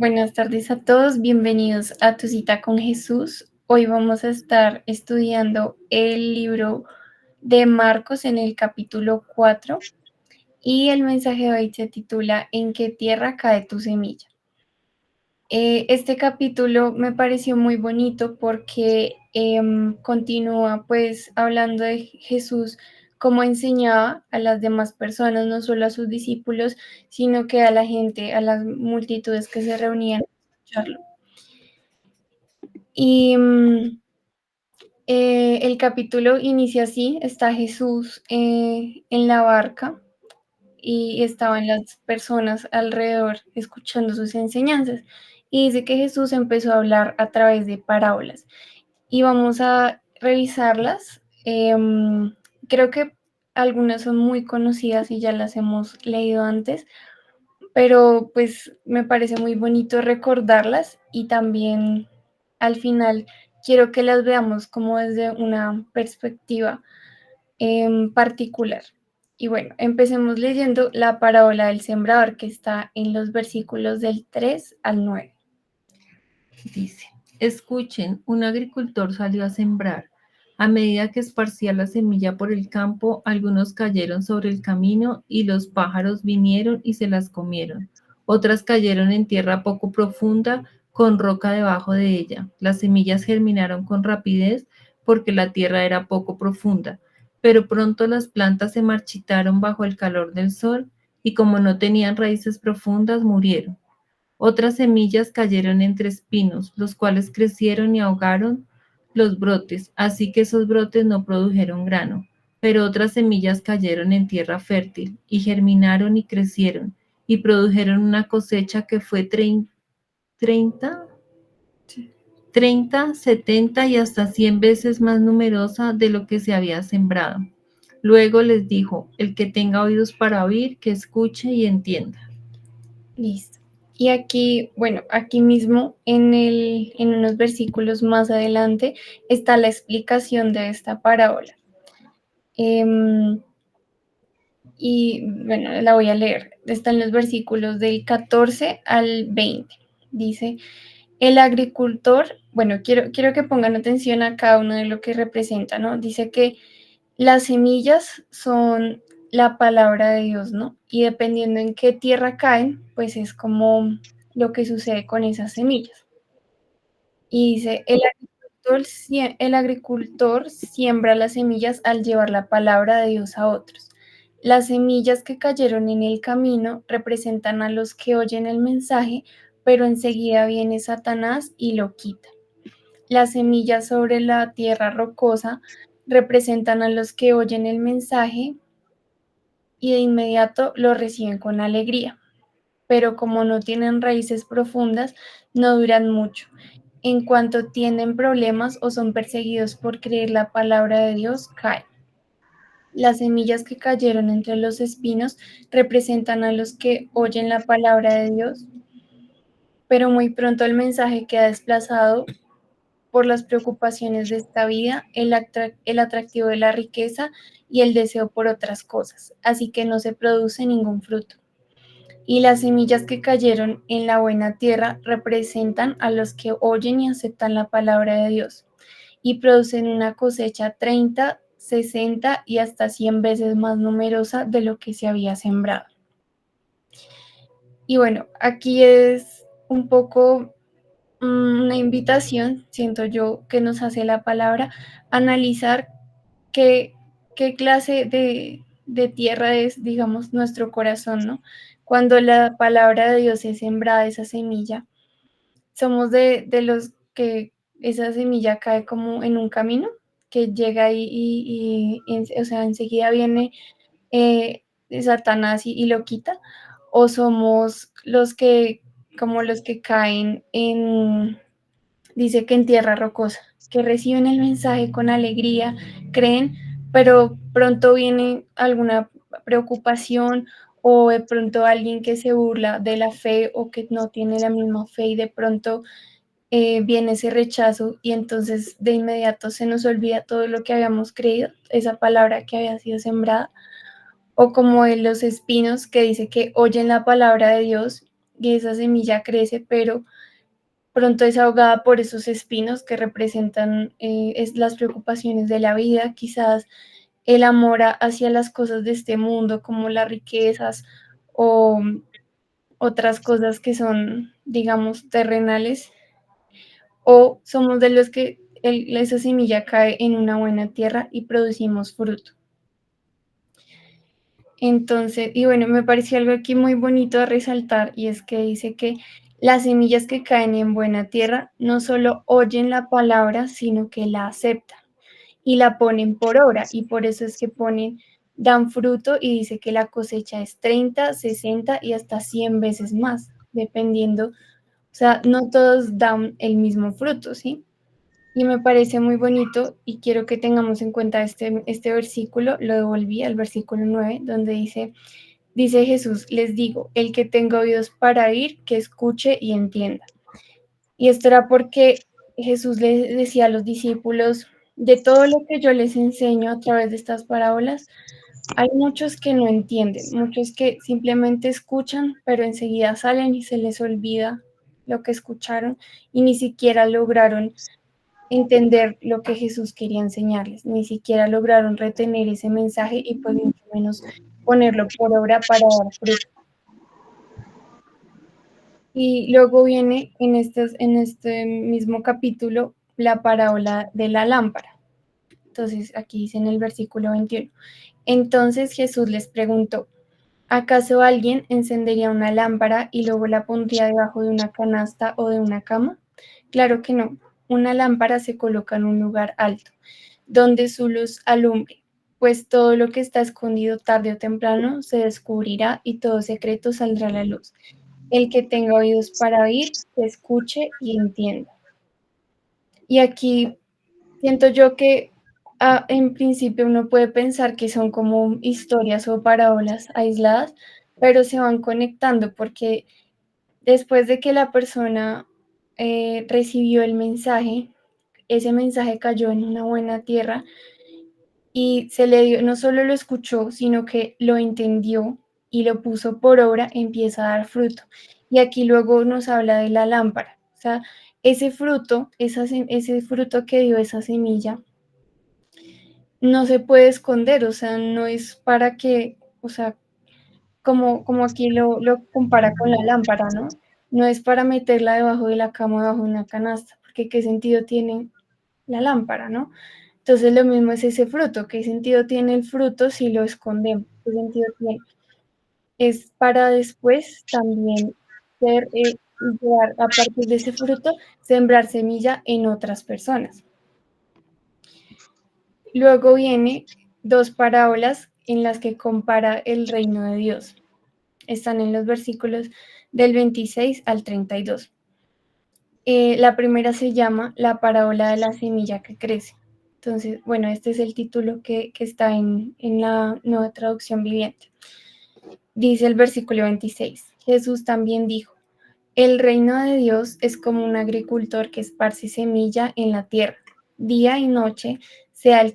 Buenas tardes a todos, bienvenidos a Tu Cita con Jesús. Hoy vamos a estar estudiando el libro de Marcos en el capítulo 4 y el mensaje de hoy se titula ¿En qué tierra cae tu semilla? Este capítulo me pareció muy bonito porque continúa pues hablando de Jesús, cómo enseñaba a las demás personas, no solo a sus discípulos, sino que a la gente, a las multitudes que se reunían a escucharlo. Y el capítulo inicia así, está Jesús en la barca y estaban las personas alrededor escuchando sus enseñanzas. Y dice que Jesús empezó a hablar a través de parábolas. Y vamos a revisarlas. Creo que algunas son muy conocidas y ya las hemos leído antes, pero pues me parece muy bonito recordarlas y también al final quiero que las veamos como desde una perspectiva particular. Y bueno, empecemos leyendo la parábola del sembrador que está en los versículos del 3 al 9. Dice, escuchen, un agricultor salió a sembrar. A medida que esparcía la semilla por el campo, algunos cayeron sobre el camino y los pájaros vinieron y se las comieron. Otras cayeron en tierra poco profunda, con roca debajo de ella. Las semillas germinaron con rapidez porque la tierra era poco profunda, pero pronto las plantas se marchitaron bajo el calor del sol y como no tenían raíces profundas, murieron. Otras semillas cayeron entre espinos, los cuales crecieron y ahogaron los brotes, así que esos brotes no produjeron grano. Pero otras semillas cayeron en tierra fértil y germinaron y crecieron y produjeron una cosecha que fue 30, 70 y hasta 100 veces más numerosa de lo que se había sembrado. Luego les dijo, el que tenga oídos para oír, que escuche y entienda. Listo. Y aquí, bueno, aquí mismo en unos versículos más adelante está la explicación de esta parábola. Y bueno, la voy a leer. Está en los versículos del 14 al 20. Dice, el agricultor, bueno, quiero que pongan atención a cada uno de lo que representa, ¿no? Dice que las semillas son la palabra de Dios, ¿no? Y dependiendo en qué tierra caen, pues es como lo que sucede con esas semillas. Y dice, el agricultor siembra las semillas al llevar la palabra de Dios a otros. Las semillas que cayeron en el camino representan a los que oyen el mensaje, pero enseguida viene Satanás y lo quita. Las semillas sobre la tierra rocosa representan a los que oyen el mensaje y de inmediato lo reciben con alegría, pero como no tienen raíces profundas, no duran mucho. En cuanto tienen problemas o son perseguidos por creer la palabra de Dios, caen. Las semillas que cayeron entre los espinos representan a los que oyen la palabra de Dios, pero muy pronto el mensaje queda desplazado por las preocupaciones de esta vida, el atractivo de la riqueza y el deseo por otras cosas, así que no se produce ningún fruto. Y las semillas que cayeron en la buena tierra representan a los que oyen y aceptan la palabra de Dios y producen una cosecha 30, 60 y hasta 100 veces más numerosa de lo que se había sembrado. Y bueno, aquí es un poco una invitación, siento yo, que nos hace la palabra, analizar qué, qué clase de tierra es, digamos, nuestro corazón, ¿no? Cuando la palabra de Dios es sembrada, esa semilla, somos de los que esa semilla cae como en un camino, que llega ahí o sea, enseguida viene Satanás y lo quita, o somos los que, como los que caen en, dice que en tierra rocosa, que reciben el mensaje con alegría, creen, pero pronto viene alguna preocupación o de pronto alguien que se burla de la fe o que no tiene la misma fe y de pronto viene ese rechazo y entonces de inmediato se nos olvida todo lo que habíamos creído, esa palabra que había sido sembrada, o como en los espinos que dice que oyen la palabra de Dios, y esa semilla crece, pero pronto es ahogada por esos espinos que representan las preocupaciones de la vida, quizás el amor hacia las cosas de este mundo, como las riquezas o otras cosas que son, digamos, terrenales, o somos de los que esa semilla cae en una buena tierra y producimos fruto. Entonces, y bueno, me pareció algo aquí muy bonito a resaltar, y es que dice que las semillas que caen en buena tierra no solo oyen la palabra, sino que la aceptan y la ponen por obra, y por eso es que dan fruto, y dice que la cosecha es 30, 60 y hasta 100 veces más, dependiendo, o sea, no todos dan el mismo fruto, ¿sí? Y me parece muy bonito y quiero que tengamos en cuenta este versículo, lo devolví al versículo 9, donde dice Jesús, les digo, el que tenga oídos para oír, que escuche y entienda. Y esto era porque Jesús les decía a los discípulos, de todo lo que yo les enseño a través de estas parábolas, hay muchos que no entienden, muchos que simplemente escuchan, pero enseguida salen y se les olvida lo que escucharon y ni siquiera lograron entender lo que Jesús quería enseñarles, ni siquiera lograron retener ese mensaje y pues mucho menos ponerlo por obra para dar fruto. Y luego viene en este mismo capítulo la parábola de la lámpara. Entonces aquí dice en el versículo 21. Entonces Jesús les preguntó, ¿acaso alguien encendería una lámpara y luego la pondría debajo de una canasta o de una cama? Claro que no. Una lámpara se coloca en un lugar alto, donde su luz alumbre, pues todo lo que está escondido tarde o temprano se descubrirá y todo secreto saldrá a la luz. El que tenga oídos para oír, que escuche y entienda. Y aquí siento yo que en principio uno puede pensar que son como historias o parábolas aisladas, pero se van conectando porque después de que la persona recibió el mensaje, ese mensaje cayó en una buena tierra y se le dio, no solo lo escuchó, sino que lo entendió y lo puso por obra, empieza a dar fruto. Y aquí luego nos habla de la lámpara. O sea, ese fruto, ese fruto que dio esa semilla, no se puede esconder, o sea, no es para que, o sea, como aquí lo compara con la lámpara, ¿no? No es para meterla debajo de la cama, debajo de una canasta, porque qué sentido tiene la lámpara, ¿no? Entonces lo mismo es ese fruto, ¿qué sentido tiene el fruto si lo escondemos? ¿Qué sentido tiene? Es para después también ser, llevar a partir de ese fruto, sembrar semilla en otras personas. Luego viene dos parábolas en las que compara el reino de Dios. Están en los versículos del 26 al 32. La primera se llama La parábola de la semilla que crece. Entonces, bueno, este es el título que está en la nueva traducción viviente. Dice el versículo 26. Jesús también dijo, el reino de Dios es como un agricultor que esparce semilla en la tierra, día y noche, sea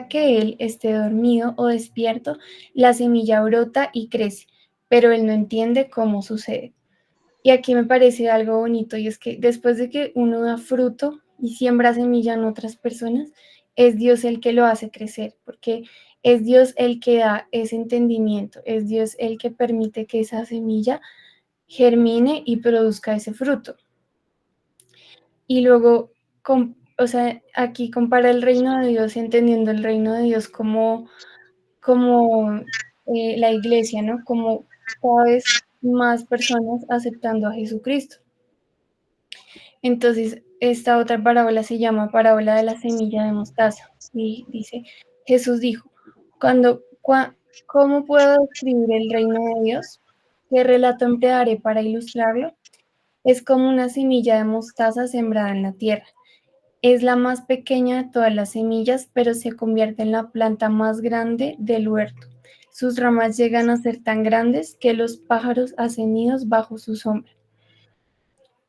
que él esté dormido o despierto, la semilla brota y crece, pero él no entiende cómo sucede. Y aquí me parece algo bonito, y es que después de que uno da fruto y siembra semilla en otras personas, es Dios el que lo hace crecer, porque es Dios el que da ese entendimiento, es Dios el que permite que esa semilla germine y produzca ese fruto. Y luego, o sea, aquí compara el reino de Dios, entendiendo el reino de Dios como la iglesia, ¿no? Como cada vez más personas aceptando a Jesucristo. Entonces, esta otra parábola se llama parábola de la semilla de mostaza. Y dice, Jesús dijo, ¿cómo puedo describir el reino de Dios? ¿Qué relato emplearé para ilustrarlo? Es como una semilla de mostaza sembrada en la tierra. Es la más pequeña de todas las semillas, pero se convierte en la planta más grande del huerto. Sus ramas llegan a ser tan grandes que los pájaros hacen nidos bajo su sombra.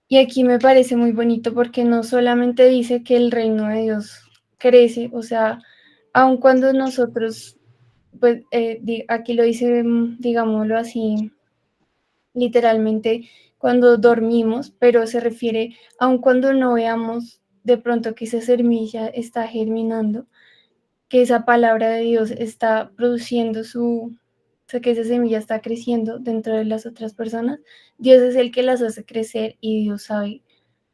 Y aquí me parece muy bonito porque no solamente dice que el reino de Dios crece, o sea, aun cuando nosotros, pues aquí lo dice, digámoslo así, literalmente cuando dormimos, pero se refiere aun cuando no veamos de pronto que esa semilla está germinando, que esa palabra de Dios está produciendo o sea, que esa semilla está creciendo dentro de las otras personas. Dios es el que las hace crecer y Dios sabe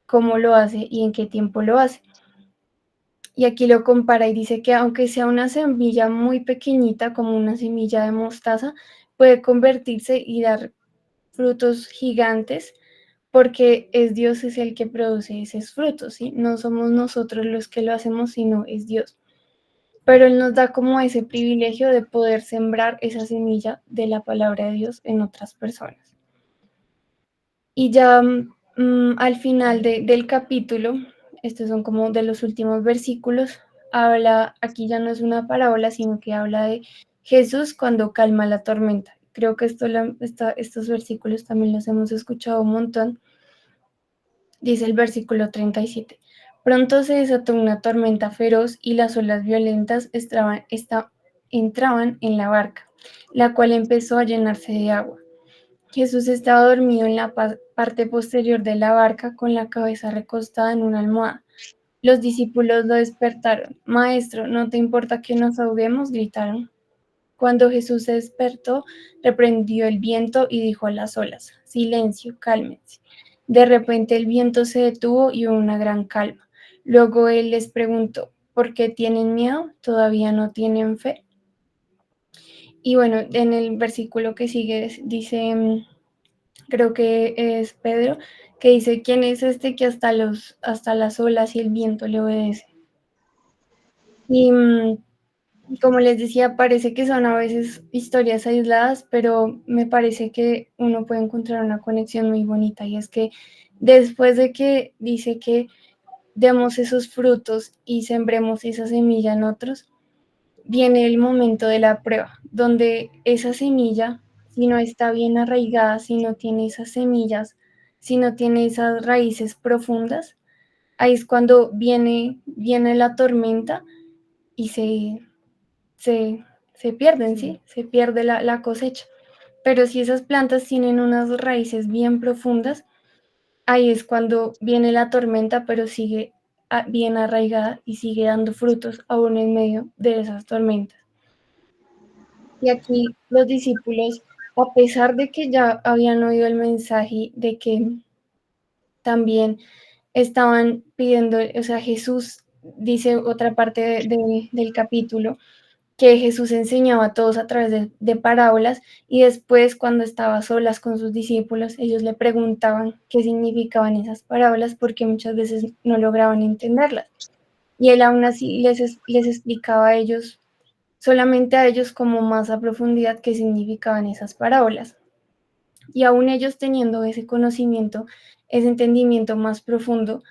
cómo lo hace y en qué tiempo lo hace. Y aquí lo compara y dice que aunque sea una semilla muy pequeñita, como una semilla de mostaza, puede convertirse y dar frutos gigantes porque es Dios es el que produce esos frutos, ¿sí? No somos nosotros los que lo hacemos, sino es Dios. Pero Él nos da como ese privilegio de poder sembrar esa semilla de la palabra de Dios en otras personas. Y ya al final del capítulo, estos son como de los últimos versículos, habla, aquí ya no es una parábola, sino que habla de Jesús cuando calma la tormenta. Creo que estos versículos también los hemos escuchado un montón. Dice el versículo 37. Pronto se desató una tormenta feroz y las olas violentas entraban en la barca, la cual empezó a llenarse de agua. Jesús estaba dormido en la parte posterior de la barca con la cabeza recostada en una almohada. Los discípulos lo despertaron. Maestro, ¿no te importa que nos ahoguemos?, gritaron. Cuando Jesús se despertó, reprendió el viento y dijo a las olas: Silencio, cálmense. De repente el viento se detuvo y hubo una gran calma. Luego él les preguntó: ¿por qué tienen miedo? ¿Todavía no tienen fe? Y bueno, en el versículo que sigue dice, creo que es Pedro, que dice: ¿quién es este que hasta las olas y el viento le obedece? Y como les decía, parece que son a veces historias aisladas, pero me parece que uno puede encontrar una conexión muy bonita, y es que después de que dice que demos esos frutos y sembremos esa semilla en otros, viene el momento de la prueba, donde esa semilla, si no está bien arraigada, si no tiene esas semillas, si no tiene esas raíces profundas, ahí es cuando viene la tormenta y se, se pierden, ¿sí? Se pierde la cosecha. Pero si esas plantas tienen unas raíces bien profundas, ahí es cuando viene la tormenta, pero sigue bien arraigada y sigue dando frutos aún en medio de esas tormentas. Y aquí los discípulos, a pesar de que ya habían oído el mensaje de que también estaban pidiendo, o sea, Jesús dice otra parte del capítulo, que Jesús enseñaba a todos a través de parábolas, y después cuando estaba a solas con sus discípulos, ellos le preguntaban qué significaban esas parábolas porque muchas veces no lograban entenderlas. Y él aún así les explicaba a ellos, solamente a ellos, como más a profundidad, qué significaban esas parábolas. Y aún ellos teniendo ese conocimiento, ese entendimiento más profundo,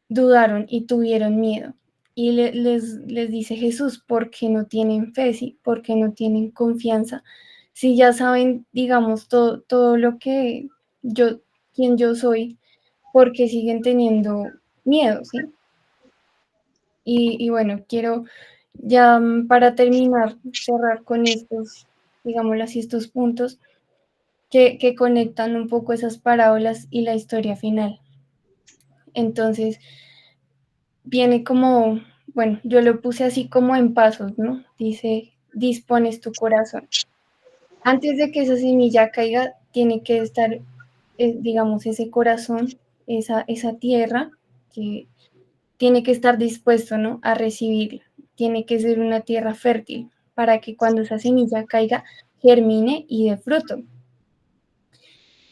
dudaron y tuvieron miedo. Y les dice Jesús: ¿por qué no tienen fe? ¿Sí? ¿Por qué no tienen confianza? Si ya saben, digamos, todo lo que yo, quien yo soy, ¿por qué siguen teniendo miedo? ¿Sí? Y bueno, quiero ya para terminar, cerrar con estos, digámoslo así, estos puntos que conectan un poco esas parábolas y la historia final. Entonces, viene como, bueno, yo lo puse así como en pasos, ¿no? Dice: dispones tu corazón. Antes de que esa semilla caiga, tiene que estar, digamos, ese corazón, esa tierra, que tiene que estar dispuesto, ¿no?, a recibirla. Tiene que ser una tierra fértil para que cuando esa semilla caiga, germine y dé fruto.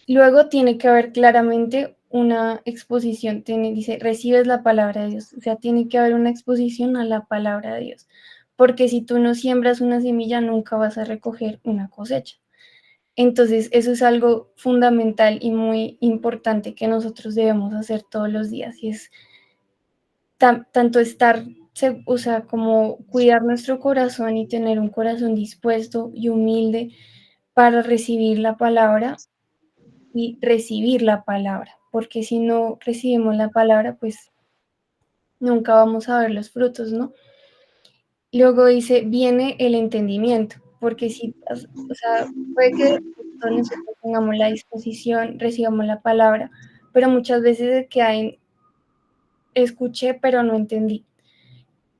Luego tiene que haber claramente una exposición, dice: recibes la palabra de Dios, o sea, tiene que haber una exposición a la palabra de Dios, porque si tú no siembras una semilla, nunca vas a recoger una cosecha. Entonces, eso es algo fundamental y muy importante que nosotros debemos hacer todos los días, y es tanto estar, o sea, como cuidar nuestro corazón y tener un corazón dispuesto y humilde para recibir la palabra y recibir la palabra, porque si no recibimos la palabra, pues nunca vamos a ver los frutos, ¿no? Luego dice: viene el entendimiento, porque sí, o sea, puede que de pronto nosotros tengamos la disposición, recibamos la palabra, pero muchas veces se queda en escuché, pero no entendí.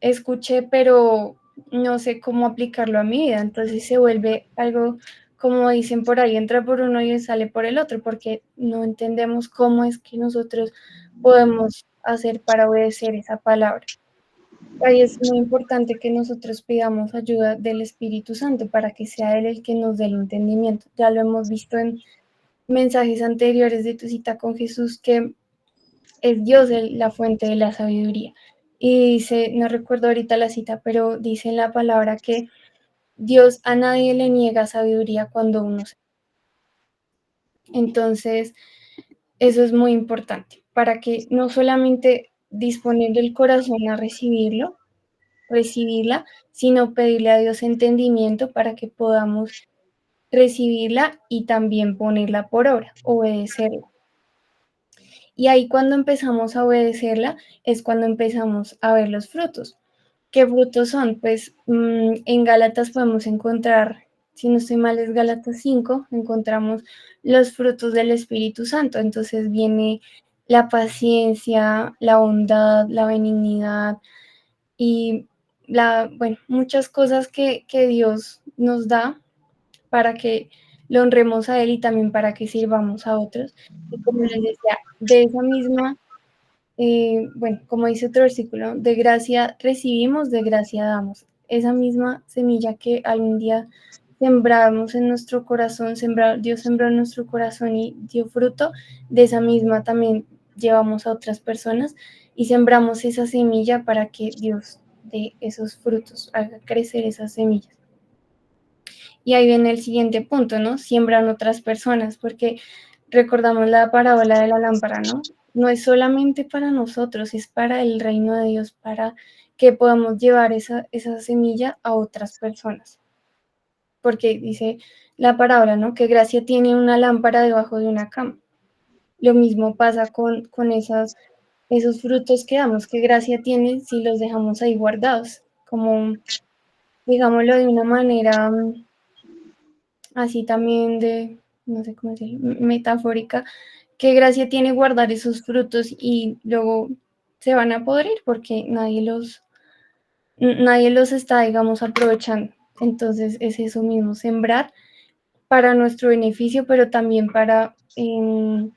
Escuché, pero no sé cómo aplicarlo a mi vida. Entonces se vuelve algo, como dicen por ahí, entra por uno y sale por el otro, porque no entendemos cómo es que nosotros podemos hacer para obedecer esa palabra. Ahí es muy importante que nosotros pidamos ayuda del Espíritu Santo para que sea Él el que nos dé el entendimiento. Ya lo hemos visto en mensajes anteriores de tu cita con Jesús, que es Dios la fuente de la sabiduría. Y dice, no recuerdo ahorita la cita, pero dice en la palabra que Dios a nadie le niega sabiduría cuando uno se... Entonces, eso es muy importante para que no solamente disponer el corazón a recibirla, sino pedirle a Dios entendimiento para que podamos recibirla y también ponerla por obra, obedecerla. Y ahí cuando empezamos a obedecerla es cuando empezamos a ver los frutos. ¿Qué frutos son? Pues en Gálatas podemos encontrar, si no estoy mal es Gálatas 5, encontramos los frutos del Espíritu Santo. Entonces viene la paciencia, la bondad, la benignidad y bueno, muchas cosas que Dios nos da para que lo honremos a Él y también para que sirvamos a otros. Y como les decía, de esa misma bueno, como dice otro versículo, de gracia recibimos, de gracia damos. Esa misma semilla que algún día sembramos en nuestro corazón, Dios sembró en nuestro corazón y dio fruto, de esa misma también llevamos a otras personas y sembramos esa semilla para que Dios dé esos frutos, haga crecer esas semillas. Y ahí viene el siguiente punto, ¿no? Siembran otras personas, porque recordamos la parábola de la lámpara, ¿no? No es solamente para nosotros, es para el reino de Dios, para que podamos llevar esa semilla a otras personas. Porque dice la parábola, ¿no? Que gracia tiene una lámpara debajo de una cama. Lo mismo pasa con esos frutos que damos, que gracia tiene si los dejamos ahí guardados, como, digámoslo de una manera así también de, no sé cómo decirlo, metafórica, qué gracia tiene guardar esos frutos y luego se van a podrir porque nadie los está, digamos, aprovechando. Entonces es eso mismo, sembrar para nuestro beneficio, pero también para el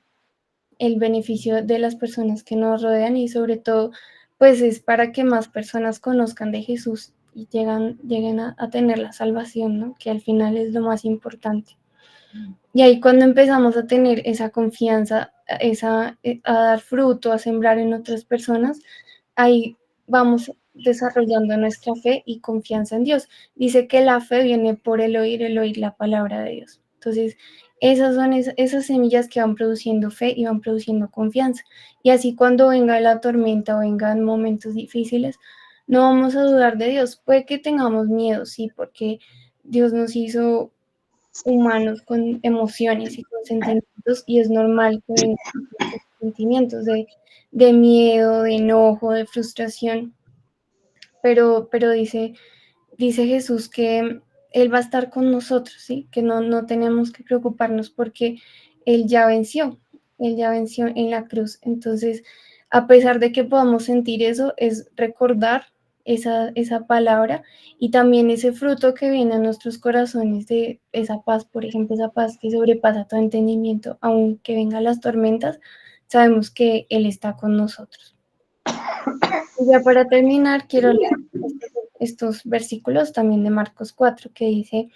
beneficio de las personas que nos rodean y sobre todo, pues es para que más personas conozcan de Jesús y lleguen a tener la salvación, ¿no? Que al final es lo más importante. Y ahí cuando empezamos a tener esa confianza, a dar fruto, a sembrar en otras personas, ahí vamos desarrollando nuestra fe y confianza en Dios. Dice que la fe viene por el oír la palabra de Dios. Entonces, esas son esas semillas que van produciendo fe y van produciendo confianza. Y así cuando venga la tormenta o vengan momentos difíciles, no vamos a dudar de Dios. Puede que tengamos miedo, sí, porque Dios nos hizo humanos con emociones y con sentimientos y es normal que vengan estos sentimientos de miedo, de enojo, de frustración, pero dice Jesús que Él va a estar con nosotros, ¿sí? Que no tenemos que preocuparnos porque Él ya venció, Él ya venció en la cruz. Entonces, a pesar de que podamos sentir eso, es recordar esa palabra y también ese fruto que viene a nuestros corazones de esa paz, por ejemplo, esa paz que sobrepasa todo entendimiento, aunque vengan las tormentas, sabemos que Él está con nosotros. Y ya para terminar, quiero leer estos versículos también de Marcos 4, que dice,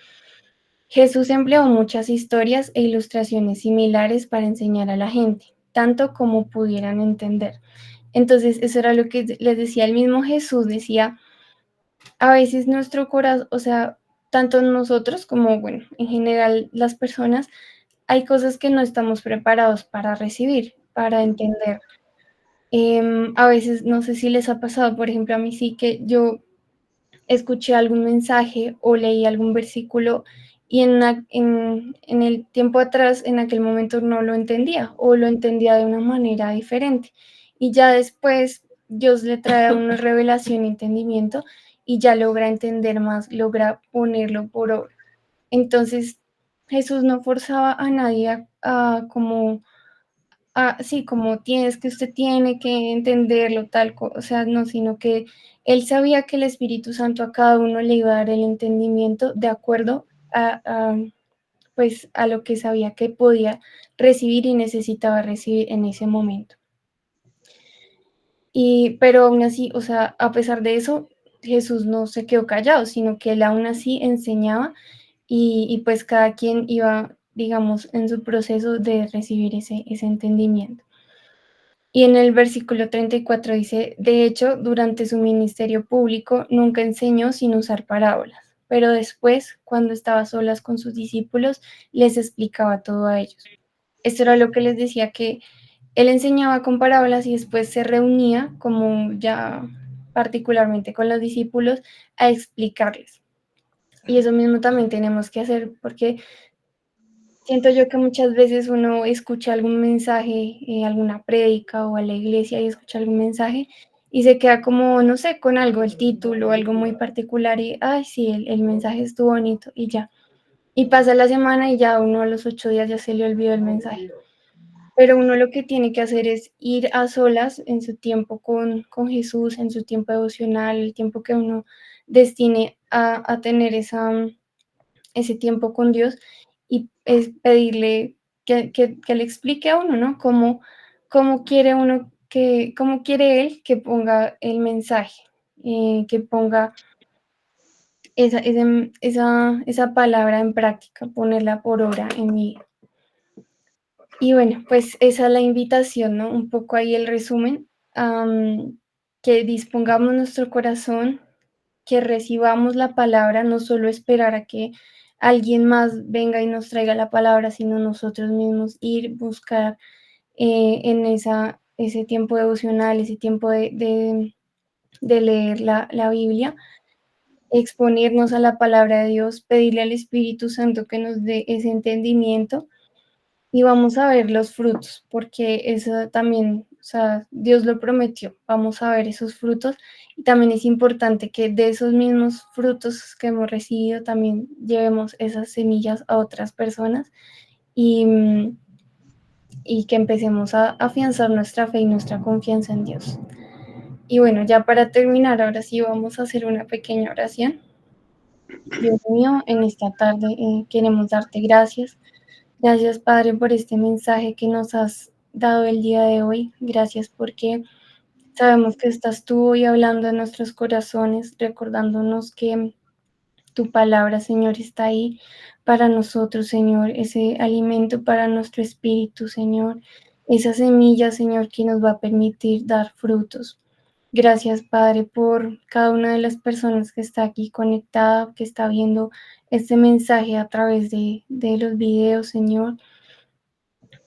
Jesús empleó muchas historias e ilustraciones similares para enseñar a la gente, tanto como pudieran entender. Entonces, eso era lo que les decía el mismo Jesús, decía, a veces nuestro corazón, o sea, tanto nosotros como, bueno, en general las personas, hay cosas que no estamos preparados para recibir, para entender. A veces, no sé si les ha pasado, por ejemplo, a mí sí que yo escuché algún mensaje o leí algún versículo y en el tiempo atrás, en aquel momento no lo entendía o lo entendía de una manera diferente. Y ya después Dios le trae a una revelación y entendimiento y ya logra entender más, logra ponerlo por obra. Entonces, Jesús no forzaba a nadie a como, sí, como tienes que usted tiene que entenderlo, o sea, no, sino que él sabía que el Espíritu Santo a cada uno le iba a dar el entendimiento de acuerdo pues, a lo que sabía que podía recibir y necesitaba recibir en ese momento. Pero aún así, o sea, a pesar de eso, Jesús no se quedó callado, sino que él aún así enseñaba y pues cada quien iba, digamos, en su proceso de recibir ese entendimiento. Y en el versículo 34 dice, de hecho, durante su ministerio público nunca enseñó sin usar parábolas, pero después, cuando estaba a solas con sus discípulos, les explicaba todo a ellos. Esto era lo que les decía, que él enseñaba con parábolas y después se reunía, como ya particularmente con los discípulos, a explicarles. Y eso mismo también tenemos que hacer, porque siento yo que muchas veces uno escucha algún mensaje, alguna prédica o a la iglesia y escucha algún mensaje y se queda como, no sé, con algo, el título, algo muy particular y, ay, sí, el mensaje estuvo bonito y ya. Y pasa la semana y ya uno a los 8 días ya se le olvidó el mensaje. Pero uno lo que tiene que hacer es ir a solas en su tiempo con Jesús, en su tiempo devocional, el tiempo que uno destine a tener ese tiempo con Dios y es pedirle que le explique a uno, ¿no? Cómo quiere uno cómo quiere Él que ponga el mensaje, que ponga esa palabra en práctica, ponerla por obra en mí. Y bueno, pues esa es la invitación, ¿no? Un poco ahí el resumen, que dispongamos nuestro corazón, que recibamos la palabra, no solo esperar a que alguien más venga y nos traiga la palabra, sino nosotros mismos ir, buscar en ese tiempo devocional, ese tiempo de leer la Biblia, exponernos a la palabra de Dios, pedirle al Espíritu Santo que nos dé ese entendimiento y vamos a ver los frutos, porque eso también, o sea, Dios lo prometió, vamos a ver esos frutos y también es importante que de esos mismos frutos que hemos recibido también llevemos esas semillas a otras personas y, y que empecemos a afianzar nuestra fe y nuestra confianza en Dios. Y bueno, ya para terminar, ahora sí vamos a hacer una pequeña oración. Dios mío, en esta tarde queremos darte gracias. Gracias, Padre, por este mensaje que nos has dado el día de hoy. Gracias porque sabemos que estás tú hoy hablando en nuestros corazones, recordándonos que tu palabra, Señor, está ahí para nosotros, Señor, ese alimento para nuestro espíritu, Señor, esa semilla, Señor, que nos va a permitir dar frutos. Gracias, Padre, por cada una de las personas que está aquí conectada, que está viendo este mensaje a través de los videos, Señor.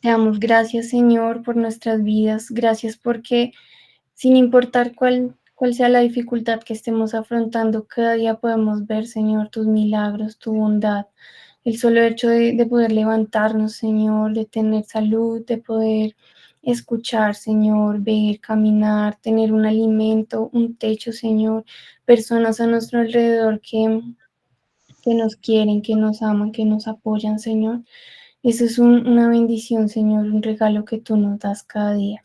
Te damos gracias, Señor, por nuestras vidas. Gracias porque sin importar cuál sea la dificultad que estemos afrontando, cada día podemos ver, Señor, tus milagros, tu bondad. El solo hecho de poder levantarnos, Señor, de tener salud, de poder escuchar, Señor, ver, caminar, tener un alimento, un techo, Señor, personas a nuestro alrededor que nos quieren, que nos aman, que nos apoyan, Señor. Eso es una bendición, Señor, un regalo que tú nos das cada día.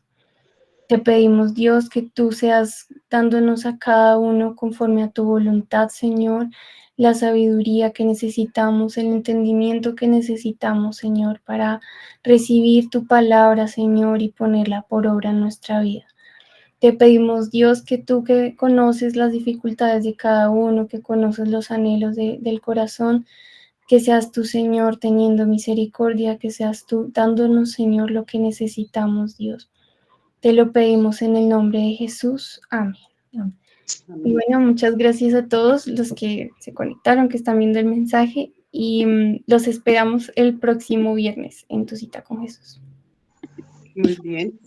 Te pedimos, Dios, que tú seas dándonos a cada uno conforme a tu voluntad, Señor, la sabiduría que necesitamos, el entendimiento que necesitamos, Señor, para recibir tu palabra, Señor, y ponerla por obra en nuestra vida. Te pedimos, Dios, que tú que conoces las dificultades de cada uno, que conoces los anhelos del corazón, que seas tú, Señor, teniendo misericordia, que seas tú dándonos, Señor, lo que necesitamos, Dios. Te lo pedimos en el nombre de Jesús. Amén. Y bueno, muchas gracias a todos los que se conectaron, que están viendo el mensaje y los esperamos el próximo viernes en Tu Cita con Jesús. Muy bien.